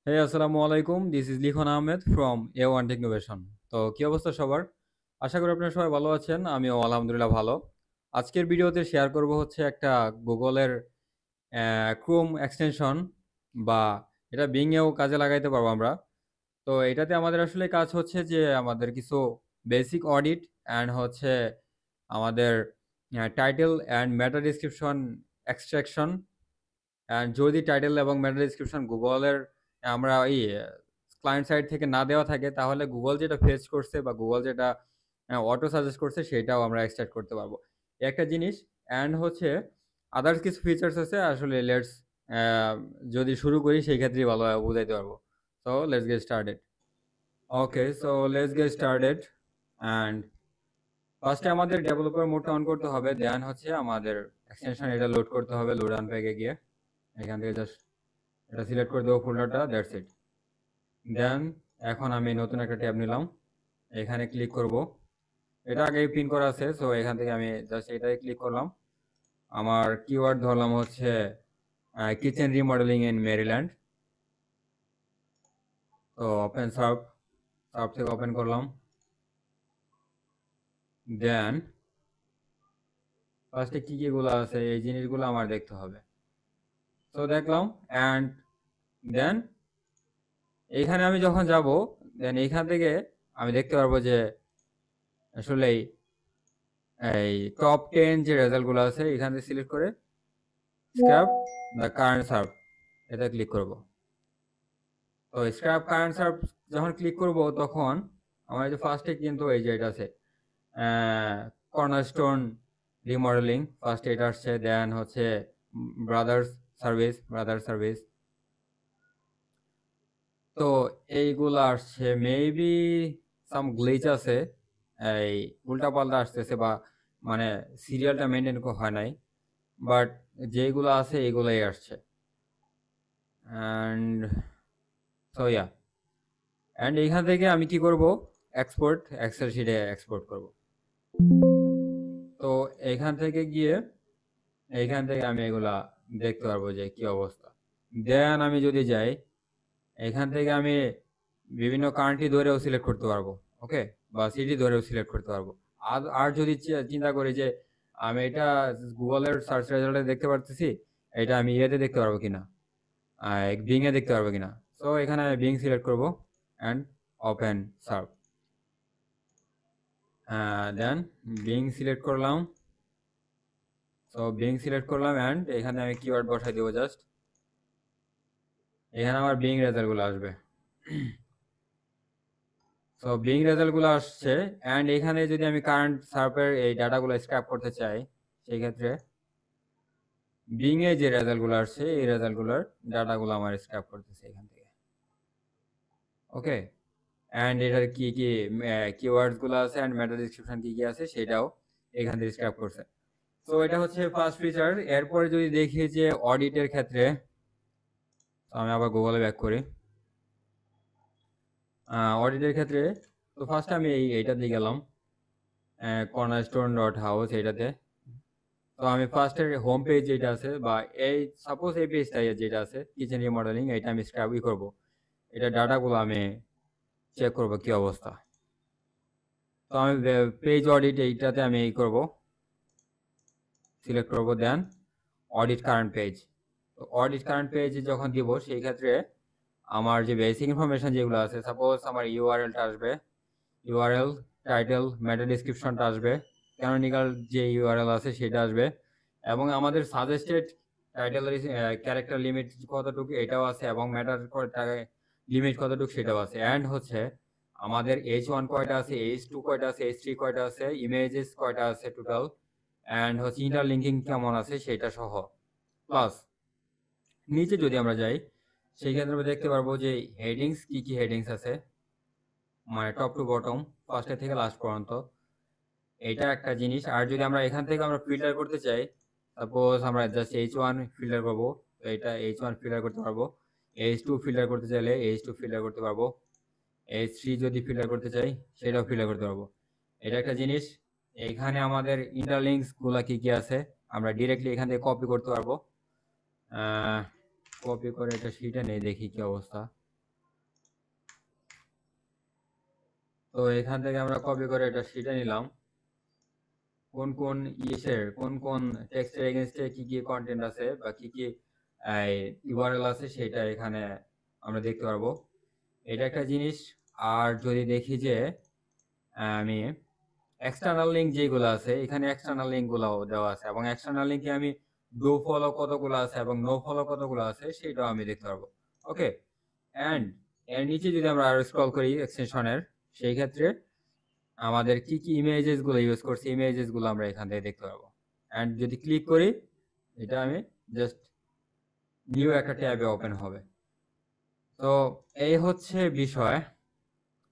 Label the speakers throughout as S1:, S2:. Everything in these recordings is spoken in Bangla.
S1: Hey, আসসালামু আলাইকুম। দিস ইজ লিখন আহমেদ ফ্রম A1 টেকনোভেশন। তো কি অবস্থা সবার? আশা করি আপনারা সবাই ভালো আছেন। আমিও আলহামদুলিল্লাহ ভালো। আজকের ভিডিওতে শেয়ার করব হচ্ছে একটা গুগলের ক্রোম এক্সটেনশন বা এটা বিং এও কাজে লাগাইতে পারবো আমরা। তো এটাতে আমাদের আসলে কাজ হচ্ছে যে আমাদের কিছু বেসিক অডিট অ্যান্ড হচ্ছে আমাদের title and meta description extraction and যদি টাইটেল এবং মেটা ডেসক্রিপশন গুগলের আমরা এই ক্লায়েন্ট সাইড থেকে না দেওয়া থাকে তাহলে গুগল যেটা ফেচ করছে বা গুগল যেটা অটো সাজেস্ট করছে সেটাও আমরা এক্সট্রাক্ট করতে পারবো। একটা জিনিস অ্যান্ড হচ্ছে আদার্স কিছু ফিচার্স আছে আসলে লেটস যদি শুরু করি সেই ক্ষেত্রেই ভালোভাবে বুঝাইতে পারবো। So let's get started. Okay, so let's get started and ফার্স্টে আমাদের ডেভেলপার মোডটা অন করতে হবে, দেন হচ্ছে আমাদের এক্সটেনশন এটা লোড করতে হবে। লোড আনপ্যাকে গিয়ে এখান থেকে জাস্ট এটা সিলেক্ট করে দেবো ফোল্ডারটা, দ্যাটস ইট। দেন এখন আমি নতুন একটা ট্যাব নিলাম, এখানে ক্লিক করব। এটা আগে পিন করা আছে, সো এখান থেকে আমি জাস্ট এটাই ক্লিক করলাম। আমার কিওয়ার্ড ধরলাম হচ্ছে কিচেন রিমডেলিং ইন মেরিল্যান্ড। তো ওপেন সার্ভ, সার্ভ থেকে ওপেন করলাম। দেন ফার্স্টে কী কীগুলো আছে এই জিনিসগুলো আমার দেখতে হবে। তো দেখলাম অ্যান্ড দেন এইখানে আমি যখন যাব দেন এইখান থেকে আমি দেখতে পারবো যে আসলে এই টপ 10 যে রেজাল্টগুলো আছে এখান থেকে সিলেক্ট করে স্ক্র্যাপ দ্য কারেন্ট সার্ভ এটা ক্লিক করব। তো স্ক্র্যাপ কারেন্ট সার্ভ যখন ক্লিক করব তখন আমার যে ফার্স্টে কিন্তু এই যে এটা আছে কর্নারস্টোন রিমডেলিং, ফার্স্ট এটা আসছে। দেন হচ্ছে ব্রাদার্স সার্ভিস। তো এইগুলো আসছে, মেবি সাম গ্লিচ আছে, এই উল্টাপাল্টা আসতেছে বা মানে সিরিয়ালটা মেনটেন হয় নাই, বাট যেগুলো আছে এগুলোই আসছে। অ্যান্ড সো ইয়া, অ্যান্ড এইখান থেকে আমি কি করব, এক্সপোর্ট এক্সেল শিটে এক্সপোর্ট করব। তো এইখান থেকে গিয়ে এইখান থেকে আমি এগুলা দেখতে পারবো যে কি অবস্থা। দেন আমি যদি যাই এখান থেকে আমি বিভিন্ন কান্ট্রি ধরেও সিলেক্ট করতে পারবো, ওকে, বা সিটি ধরেও সিলেক্ট করতে পারবো। আর যদি চিন্তা করি যে আমি এটা গুগলের সার্চ রেজাল্টে দেখতে পারতেছি, এটা আমি ইয়েতে দেখতে পারবো কিনা, বিংয়ে দেখতে পারবো কিনা। সো এখানে আমি বিং সিলেক্ট করবো and open serve. Then Bing select করলাম। সো বিং সিলেক্ট করলাম অ্যান্ড এখানে আমি কিওয়ার্ড বসাই দেবো জাস্ট। এখানে আমার বিং রেজাল্টগুলো আসবে। সো বিং রেজাল্টগুলো আসছে অ্যান্ড এখানে যদি আমি কারেন্ট সার্ভের এই ডাটাগুলো স্ক্র্যাপ করতে চাই সেই ক্ষেত্রে বিং এ যে রেজাল্টগুলো আসছে এই রেজাল্টগুলোর ডাটাগুলো আমার স্ক্র্যাপ করতেছে এখান থেকে, ওকে। অ্যান্ড এটার কি কি কিওয়ার্ডসগুলো আছে অ্যান্ড মেটা ডেসক্রিপশন কি কি আছে সেটাও এখান থেকে স্ক্র্যাপ করছে। তো এটা হচ্ছে ফার্স্ট ফিচার। এরপরে যদি দেখি যে অডিটের ক্ষেত্রে, আমি আবার গুগলে ব্যাক করি। অডিটের ক্ষেত্রে তো ফার্স্ট আমি এইটাতে গেলাম, cornerstone.house এইটাতে। তো আমি ফার্স্টের হোম পেজ যেটা আছে বা এই সাপোজ এই পেজটা যেটা আছে কিচেন রিমডেলিং, এটা আমি স্ক্র্যাপই করব। এটা ডাটাগুলো আমি চেক করব কি অবস্থা। তো আমি পেজ অডিট এইটাতে আমি এই করব, সিলেক্ট করব। দেন অডিট কারেন্ট পেজ। তো অডিট কারেন্ট পেজ যখন দিব সেই ক্ষেত্রে আমার যে বেসিক ইনফরমেশন যেগুলো আছে, সাপোজ আমার ইউআরএলটা আসবে, ইউআরএল টাইটেল মেটা ডেসক্রিপশনটা আসবে, ক্যানোনিক্যাল যে ইউআরএল আছে সেটা আসবে, এবং আমাদের সাজেস্টেড টাইটেলের ক্যারেক্টার লিমিট কতটুকু এটাও আছে, এবং ম্যাটার লিমিট কতটুকু সেটাও আছে। অ্যান্ড হচ্ছে আমাদের H1 কয়টা আছে, H2 কয়টা আছে, H3 কয়টা আছে, ইমেজেস কয়টা আছে টোটাল, অ্যান্ড হচ্ছে ইন্টারলিঙ্কিং কেমন আছে সেটা সহ। প্লাস নিচে যদি আমরা যাই সেই ক্ষেত্রে আমরা দেখতে পারবো যে হেডিংস কি কি হেডিংস আছে, মানে টপ টু বটম, ফার্স্টে থেকে লাস্ট পর্যন্ত। এটা একটা জিনিস। আর যদি আমরা এখান থেকে আমরা ফিল্টার করতে চাই, সাপোজ আমরা জাস্ট H1 ফিল্টার করবো, তো এটা H1 ফিল্টার করতে পারবো। H2 ফিল্টার করতে চাইলে H2 ফিল্টার করতে পারবো। H3 যদি ফিল্টার করতে চাই সেটাও ফিল্টার করতে পারবো। এটা একটা জিনিস। এখানে আমাদের ইন্টারলিঙ্কস গুলা কি কি আছে আমরা ডিরেক্টলি এখান থেকে কপি করতে পারবো। কপি করে এটা শিটে নেই, দেখি কি অবস্থা। তো এখান থেকে আমরা কপি করে এটা শিটে নিলাম। কোন কোন কোন টেক্সটের এগেইনস্টে কি কি কন্টেন্ট আছে বা কি কি ইউআরএল আছে সেটা এখানে আমরা দেখতে পারবো। এটা একটা জিনিস। আর যদি দেখি যে আমি এক্সটার্নাল লিঙ্ক যেগুলো আছে এখানে এক্সটার্নাল লিঙ্ক গুলো দেওয়া আছে এবং এক্সটার্নাল লিঙ্কে আমি ডু ফলো কতগুলো আছে এবং নো ফলো কতগুলো আছে সেটাও আমি দেখতে পারবো। ওকে, এন্ড এর নিচে যদি আমরা আরো স্ক্রল করি এক্সটেনশনের, সেই ক্ষেত্রে আমাদের কি কি ইমেজেস গুলো ইউজ করছি ইমেজেস গুলো আমরা এখান থেকে দেখতে পারবো। এন্ড যদি ক্লিক করি এটা আমি জাস্ট নিউ একটা ট্যাবে ওপেন হবে। তো এই হচ্ছে বিষয়।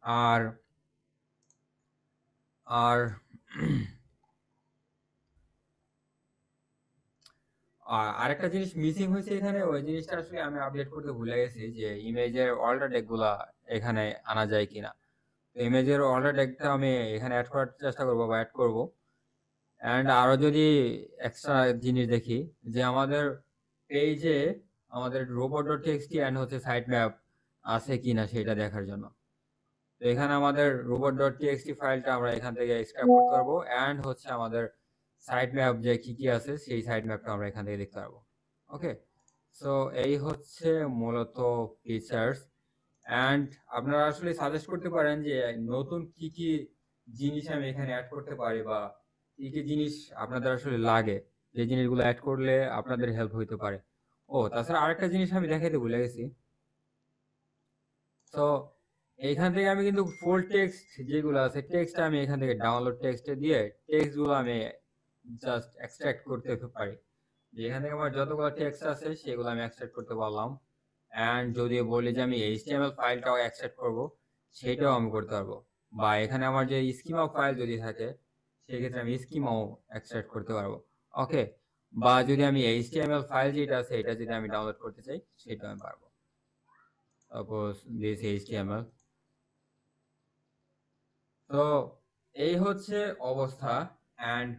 S1: আর আর আরেকটা জিনিস মিসিং হয়েছে এখানে, ওই জিনিসটা আসলে আমি আপডেট করতে ভুলে গেছি যে ইমেজের অল্টার টেগ গুলা এখানে আনা যায় কিনা। তো ইমেজের অল্টার টেগটা আমি এখানে অ্যাড করার চেষ্টা করবো বা অ্যাড করবো। অ্যান্ড আরো যদি এক্সট্রা জিনিস দেখি যে আমাদের পেজে আমাদের robot.txt এন্ড হচ্ছে সাইট ম্যাপ আছে কিনা সেটা দেখার জন্য। তো এখানে আমাদের robot.txt ফাইলটা আমরা এখান থেকে এক্সট্রাক্ট করতে পারবো এন্ড হচ্ছে আমাদের সাইট ম্যাপ যে কি কি আছে সেই সাইট ম্যাপটা আমরা এখান থেকে দেখতে পারবো। ওকে, সো এই হচ্ছে মূলত ফিচার্স। এন্ড আপনারা আসলে সাজেস্ট করতে পারেন যে নতুন কি কি জিনিস আমি এখানে অ্যাড করতে পারি বা কি কি জিনিস আপনাদের আসলে লাগে, যে জিনিসগুলো অ্যাড করলে আপনাদের হেল্প হইতে পারে। ও তাছাড়া আরেকটা জিনিস আমি দেখাইতে ভুলে গেছি। তো এইখান থেকে আমি কিন্তু ফুল টেক্সট যেগুলো আছে টেক্সট আমি এখান থেকে ডাউনলোড টেক্সটে দিয়ে টেক্সটগুলো আমি জাস্ট এক্সট্রাক্ট করতে পারি। যে এখান থেকে আমার যতগুলো টেক্সট আছে সেগুলো আমি এক্সট্রাক্ট করতে পারলাম। এন্ড যদি বলি যে আমি HTML ফাইলটাও এক্সট্রাক্ট করব সেটাও আমি করতে পারবো। বা এখানে আমার যে স্কিমা ফাইল যদি থাকে সেক্ষেত্রে আমি স্কিমাও এক্সট্রাক্ট করতে পারবো। ওকে, বা যদি আমি HTML ফাইল যেটা আছে এটা যদি আমি ডাউনলোড করতে চাই সেটাও আমি পারবো। Suppose this HTML। তো এই হচ্ছে অবস্থা। এন্ড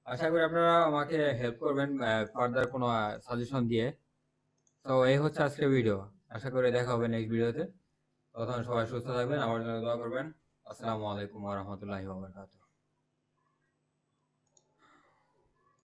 S1: আশা করি আপনারা আমাকে হেল্প করবেন ফার্দার কোনো সাজেশন দিয়ে। তো এই হচ্ছে আজকের ভিডিও। আশা করি দেখা হবে নেক্সট ভিডিওতে। ততক্ষণ সবাই সুস্থ থাকবেন, আমার জন্য দোয়া করবেন। আসসালামু আলাইকুম ওয়া রাহমাতুল্লাহি ওয়া বারাকাতুহু।